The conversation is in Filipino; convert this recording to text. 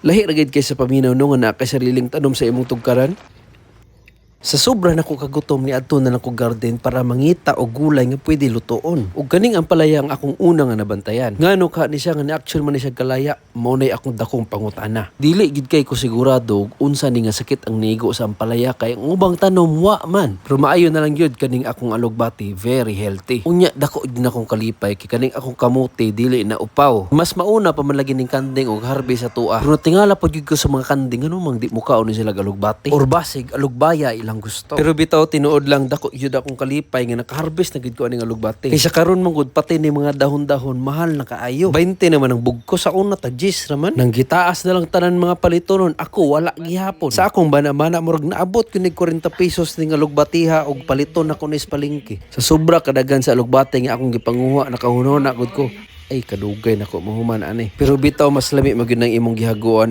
Lahi ra gid kay sa paminaw no nga naa kay sariling tanom sa imong tugkaran. Sa sobra nako kagutom ni adto na lang ko garden para mangita og gulay nga pwede lutoon. Ug kaning ang palaya ang akong una nga nabantayan. Ngano ka ni siya nga ni actual man ni siya kalaya, mao nay akong dakong pangutana. Dili gid kay ko sigurado og unsa ni nga sakit ang nigo sa ampalaya kay ang ubang tanom wa man. Pero maayo na lang gyud kaning akong alugbati, very healthy. Unya dako din akong kalipay kay kaning akong kamote dili na upaw. Mas mauna pa man lagi ning kanding og harvest sa tua. Pero tingala pa gyud ko sa mga kanding ano mang di mukaon ni sila alugbati. Or basig alugbaya ilang gusto. Pero bitaw tinuod lang dako gyud akong kalipay nga naka-harvest na gid ko aning alugbati. Kaysa karon man gud pati ni mga dahon-dahon mahal na kaayo. 20 naman ang bugko sa una tag 10 raman. Nang gitaas na lang tanan mga palitonon ako wala gihapon. Sa akong bana-bana murag naabot kinig 40 pesos ning alugbatiha og paliton ako nis palengke. Sa sobra kadagan sa alugbati nga akong gipanguha nakahunona gud ko. Ay kadugay nako mahuman ani. Pero bitaw mas lami magyud nang imong gihaguan